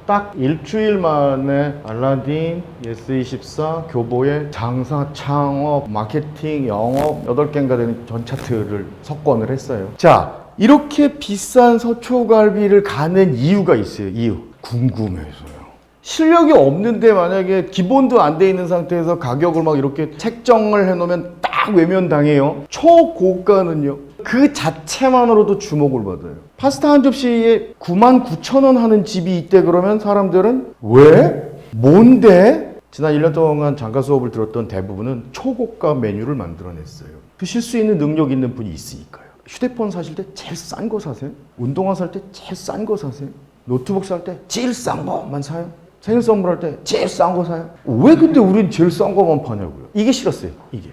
딱 일주일 만에 알라딘, 예스24, 교보에 장사, 창업, 마케팅, 영업 8개인가 되는 전 차트를 석권을 했어요. 자, 이렇게 비싼 서초갈비를 가는 이유가 있어요. 이유. 궁금해서요. 실력이 없는데 만약에 기본도 안 돼 있는 상태에서 가격을 막 이렇게 책정을 해놓으면 딱 외면당해요. 초고가는요. 그 자체만으로도 주목을 받아요. 파스타 한 접시에 99,000원 하는 집이 있대 그러면 사람들은 왜? 뭔데? 지난 1년 동안 장가 수업을 들었던 대부분은 초고가 메뉴를 만들어냈어요. 드실 수 있는 능력 있는 분이 있으니까요. 휴대폰 사실 때 제일 싼 거 사세요? 운동화 살 때 제일 싼 거 사세요? 노트북 살 때 제일 싼 거만 사요? 생일 선물할 때 제일 싼 거 사요? 왜 근데 우린 제일 싼 거만 파냐고요? 이게 싫었어요.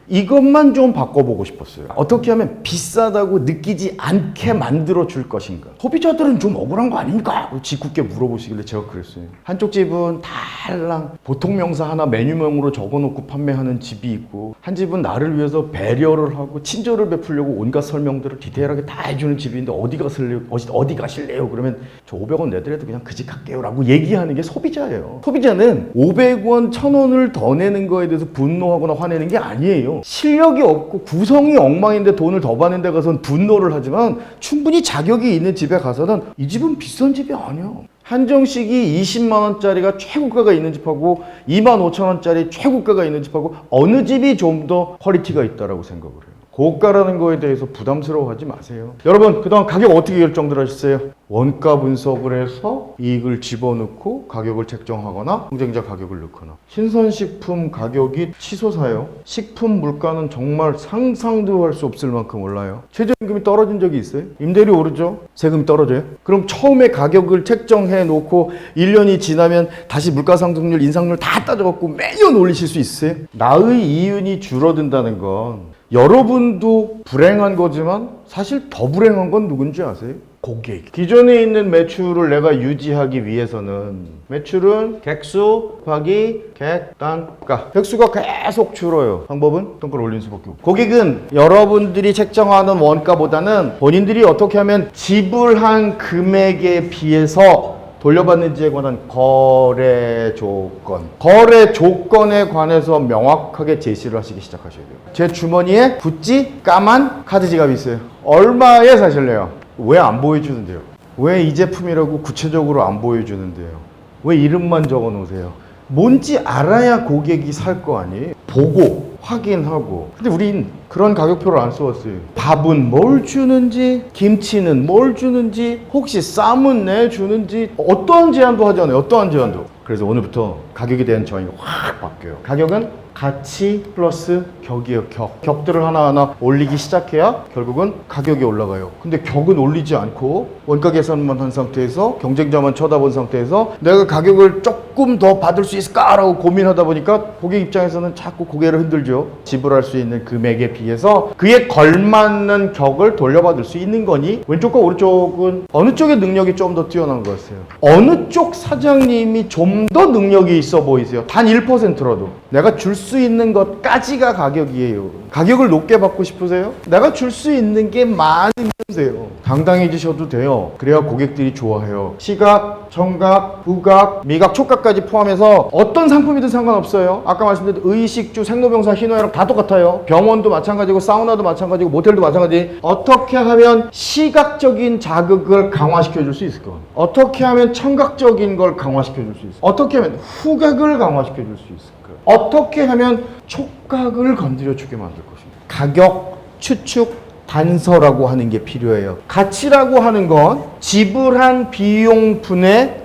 이것만 좀 바꿔보고 싶었어요. 어떻게 하면 비싸다고 느끼지 않게 만들어 줄 것인가? 소비자들은 좀 억울한 거 아닙니까? 짓궂게 물어보시길래 제가 그랬어요. 한쪽 집은 달랑 보통 명사 하나 메뉴명으로 적어놓고 판매하는 집이 있고, 한 집은 나를 위해서 배려를 하고 친절을 베풀려고 온갖 설명들을 디테일하게 다 해주는 집이 있는데 어디 가실래요? 그러면 저 500원 내더라도 그냥 그 집 갈게요 라고 얘기하는 게 소비자예요. 소비자는 500원, 1000원을 더 내는 거에 대해서 분노하거나 화내는 게 아니에요. 실력이 없고 구성이 엉망인데 돈을 더 받는 데 가서는 분노를 하지만 충분히 자격이 있는 집에 가서는 이 집은 비싼 집이 아니야. 한정식이 20만 원짜리가 최고가가 있는 집하고 25,000원짜리 최고가가 있는 집하고 어느 집이 좀 더 퀄리티가 있다라고 생각을 해요. 고가라는 거에 대해서 부담스러워하지 마세요. 여러분, 그동안 가격 어떻게 결정들 하셨어요? 원가 분석을 해서 이익을 집어넣고 가격을 책정하거나 경쟁자 가격을 넣거나. 신선식품 가격이 치솟아요. 식품 물가는 정말 상상도 할 수 없을 만큼 올라요. 최저임금이 떨어진 적이 있어요? 임대료 오르죠? 세금이 떨어져요? 그럼 처음에 가격을 책정해 놓고 1년이 지나면 다시 물가 상승률, 인상률 다 따져갖고 매년 올리실 수 있어요? 나의 이윤이 줄어든다는 건 여러분도 불행한 거지만 사실 더 불행한 건 누군지 아세요? 고객. 기존에 있는 매출을 내가 유지하기 위해서는 매출은 객수 곱하기 객단가. 객수가 계속 줄어요. 방법은 단가를 올리는 수밖에 없고. 고객은 여러분들이 책정하는 원가보다는 본인들이 어떻게 하면 지불한 금액에 비해서 돌려받는지에 관한 거래 조건에 관해서 명확하게 제시를 하시기 시작하셔야 돼요. 제 주머니에 구찌 까만 카드 지갑이 있어요. 얼마에 사실래요? 왜 안 보여주는데요? 왜 이 제품이라고 구체적으로 안 보여주는데요? 왜 이름만 적어 놓으세요? 뭔지 알아야 고객이 살 거 아니에요? 보고 확인하고. 근데 우린 그런 가격표를 안 써왔어요. 밥은 뭘 주는지, 김치는 뭘 주는지, 혹시 쌈은 내주는지, 어떠한 제한도 하지 않아요. 어떠한 제한도. 그래서 오늘부터 가격에 대한 정의가 확 바뀌어요. 가격은 가치 플러스 격이에요. 격들을 하나하나 올리기 시작해야 결국은 가격이 올라가요. 근데 격은 올리지 않고 원가 계산만 한 상태에서 경쟁자만 쳐다본 상태에서 내가 가격을 조금 더 받을 수 있을까라고 고민하다 보니까 고객 입장에서는 자꾸 고개를 흔들죠. 지불할 수 있는 금액에 비해서 그에 걸맞는 격을 돌려받을 수 있는 거니 왼쪽과 오른쪽은 어느 쪽의 능력이 좀 더 뛰어난 것 같아요. 어느 쪽 사장님이 좀 더 능력이 있어 보이세요? 단 1%라도. 내가 줄 수 있는 것까지가 가격이에요. 가격을 높게 받고 싶으세요? 내가 줄 수 있는 게 많으면 돼요. 당당해지셔도 돼요. 그래야 고객들이 좋아해요. 시각, 청각, 부각, 미각, 촉각까지 포함해서 어떤 상품이든 상관없어요. 아까 말씀드린 의식주, 생로병사, 희노애락 다 똑같아요. 병원도 마찬가지고 사우나도 마찬가지고 모텔도 마찬가지. 어떻게 하면 시각적인 자극을 강화시켜 줄 수 있을까? 어떻게 하면 청각적인 걸 강화시켜 줄 수 있을까? 어떻게 하면 후각을 강화시켜 줄 수 있을까? 어떻게 하면 촉각을 건드려 주게 만들 것인가? 가격 추측 단서라고 하는 게 필요해요. 가치라고 하는 건 지불한 비용분의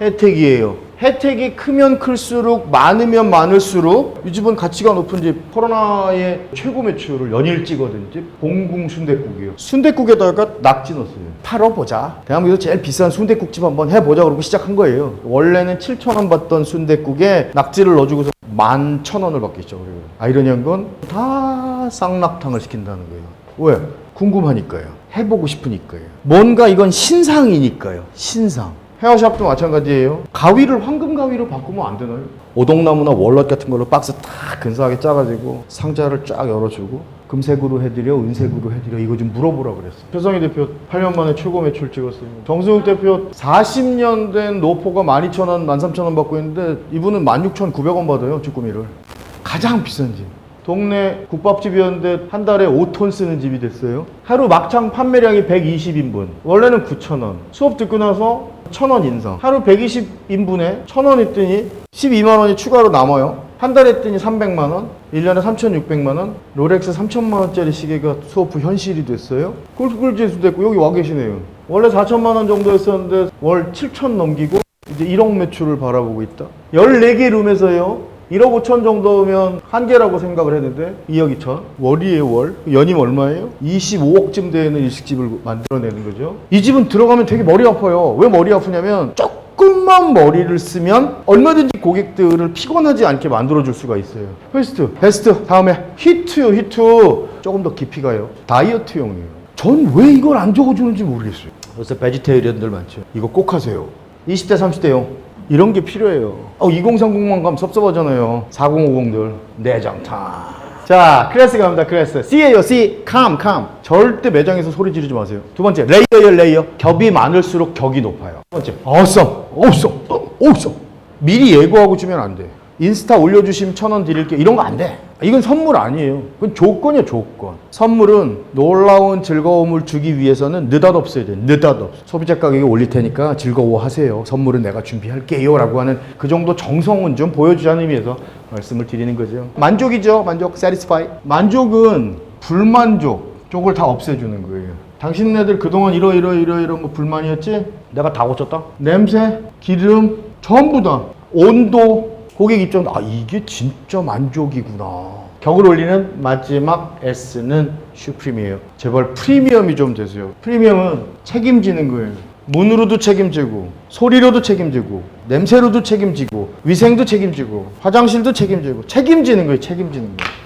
혜택이에요. 혜택이 크면 클수록 많으면 많을수록 이 집은 가치가 높은 집, 코로나의 최고 매출을 연일 찍어든 집 봉궁 순댓국이에요. 순댓국에다가 낙지 넣었어요. 팔아보자. 대한민국에서 제일 비싼 순댓국집 한번 해보자 그러고 시작한 거예요. 원래는 7,000원 받던 순댓국에 낙지를 넣어주고서 11,000원을 받기 시작해요. 아이러니한 건 다 쌍낙탕을 시킨다는 거예요. 왜? 궁금하니까요. 해보고 싶으니까요. 뭔가 이건 신상이니까요. 신상. 헤어샵도 마찬가지예요. 가위를 황금 가위로 바꾸면 안 되나요? 오동나무나 월넛 같은 걸로 박스 딱 근사하게 짜가지고 상자를 쫙 열어주고 금색으로 해드려, 은색으로 해드려, 이거 좀 물어보라 그랬어. 표성희 대표 8년 만에 최고 매출 찍었어요. 정승욱 대표 40년 된 노포가 12,000원, 13,000원 받고 있는데 이분은 16,900원 받아요, 쭈꾸미를. 가장 비싼 집. 동네 국밥집이었는데 한 달에 5톤 쓰는 집이 됐어요. 하루 막창 판매량이 120인분. 원래는 9,000원. 수업 듣고 나서 1,000원 인상. 하루 120인분에 1,000원 했더니 12만 원이 추가로 남아요. 한 달에 했더니 300만 원, 1년에 3,600만 원, 롤렉스 3,000만 원짜리 시계가 수업 후 현실이 됐어요. 꿀꿀지수 됐고 여기 와 계시네요. 원래 4,000만 원 정도 했었는데 월 7,000 넘기고 이제 1억 매출을 바라보고 있다. 14개 룸에서요. 1억 5천 정도면 한 개라고 생각을 했는데 2억 2천. 월이에요, 월. 연임 얼마예요? 25억쯤 되는 일식집을 만들어내는 거죠. 이 집은 들어가면 되게 머리 아파요. 왜 머리 아프냐면 조금만 머리를 쓰면 얼마든지 고객들을 피곤하지 않게 만들어줄 수가 있어요. 베스트. 다음에 히트요, 히트. 조금 더 깊이 가요. 다이어트용이에요. 전 왜 이걸 안 적어주는지 모르겠어요. 요새 베지테리언들 많죠. 이거 꼭 하세요. 20대, 30대용. 이런 게 필요해요. 2030만 가면 섭섭하잖아요. 4050들. 내장탕. 자, 클래스 갑니다, 클래스. C예요, C. calm. 절대 매장에서 소리 지르지 마세요. 두 번째, 레이어. 겹이 많을수록 격이 높아요. 세 번째, awesome. 미리 예고하고 주면 안 돼. 인스타 올려주시면 1,000원 드릴게. 이런 거 안 돼. 이건 선물 아니에요. 그건 조건이야, 조건. 선물은 놀라운 즐거움을 주기 위해서는 느닷없어야 돼. 느닷없어. 소비자 가격이 올릴 테니까 즐거워하세요. 선물은 내가 준비할게요. 라고 하는 그 정도 정성은 좀 보여주자는 의미에서 말씀을 드리는 거죠. 만족이죠. 만족. satisfy. 만족은 불만족 쪽을 다 없애주는 거예요. 당신네들 그동안 이러 뭐 불만이었지? 내가 다 고쳤다. 냄새, 기름, 전부 다. 온도, 고객 입장, 이게 진짜 만족이구나. 격을 올리는 마지막 S는 슈프림이에요. 제발 프리미엄이 좀 되세요. 프리미엄은 책임지는 거예요. 문으로도 책임지고, 소리로도 책임지고, 냄새로도 책임지고, 위생도 책임지고, 화장실도 책임지고, 책임지는 거예요.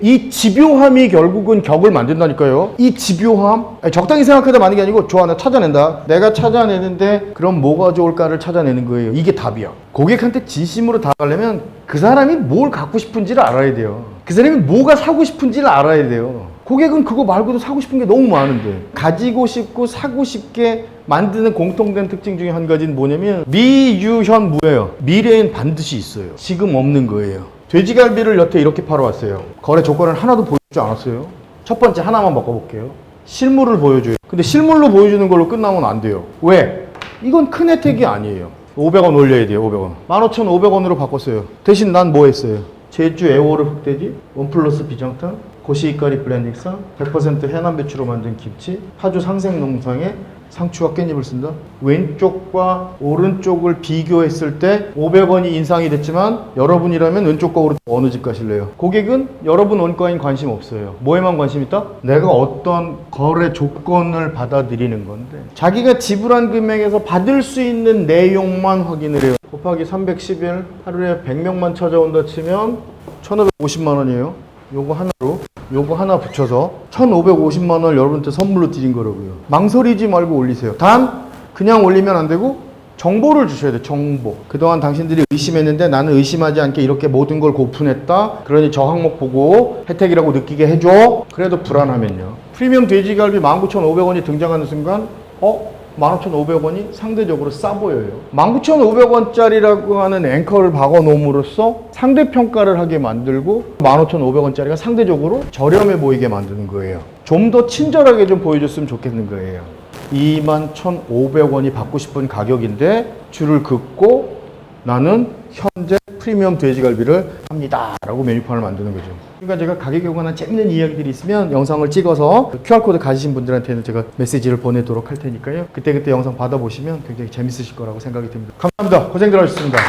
이 집요함이 결국은 격을 만든다니까요. 이 집요함, 적당히 생각하다 마는 게 아니고 나 찾아낸다. 내가 찾아내는데 그럼 뭐가 좋을까를 찾아내는 거예요. 이게 답이야. 고객한테 진심으로 다가가려면 그 사람이 뭘 갖고 싶은지를 알아야 돼요. 그 사람이 뭐가 사고 싶은지를 알아야 돼요. 고객은 그거 말고도 사고 싶은 게 너무 많은데 가지고 싶고 사고 싶게 만드는 공통된 특징 중에 한 가지는 뭐냐면 미유현무예요. 미래엔 반드시 있어요. 지금 없는 거예요. 돼지갈비를 여태 이렇게 팔아왔어요. 거래 조건을 하나도 보여주지 않았어요. 첫 번째 하나만 바꿔볼게요. 실물을 보여줘요. 근데 실물로 보여주는 걸로 끝나면 안 돼요. 왜? 이건 큰 혜택이 아니에요. 500원 올려야 돼요. 500원. 15,500원으로 바꿨어요. 대신 난 뭐 했어요? 제주 애호르 흑돼지, 원플러스 비장탕, 고시이까리 블렌딩쌈, 100% 해남 배추로 만든 김치, 파주 상생농상에 상추와 깻잎을 쓴다. 왼쪽과 오른쪽을 비교했을 때 500원이 인상이 됐지만 여러분이라면 왼쪽과 오른쪽 어느 집 가실래요? 고객은 여러분 원가인 관심 없어요. 뭐에만 관심 있다? 내가 어떤 거래 조건을 받아들이는 건데 자기가 지불한 금액에서 받을 수 있는 내용만 확인을 해요. 곱하기 311, 하루에 100명만 찾아온다 치면 1,550만 원이에요. 요거 하나 붙여서 1,550만 원을 여러분한테 선물로 드린 거라고요. 망설이지 말고 올리세요. 단 그냥 올리면 안 되고 정보를 주셔야 돼요. 정보. 그동안 당신들이 의심했는데 나는 의심하지 않게 이렇게 모든 걸 오픈했다. 그러니 저 항목 보고 혜택이라고 느끼게 해줘. 그래도 불안하면요. 프리미엄 돼지갈비 19,500원이 등장하는 순간 15,500원이 상대적으로 싸 보여요. 19,500원짜리라고 하는 앵커를 박아놓음으로써 상대평가를 하게 만들고 15,500원짜리가 상대적으로 저렴해 보이게 만드는 거예요. 좀 더 친절하게 좀 보여줬으면 좋겠는 거예요. 21,500원이 받고 싶은 가격인데 줄을 긋고 나는 현재 프리미엄 돼지갈비를 합니다 라고 메뉴판을 만드는 거죠. 그러니까 제가 가격에 관한 재밌는 이야기들이 있으면 영상을 찍어서 QR코드 가지신 분들한테는 제가 메시지를 보내도록 할 테니까요. 그때 영상 받아보시면 굉장히 재밌으실 거라고 생각이 듭니다. 감사합니다. 고생들 하셨습니다.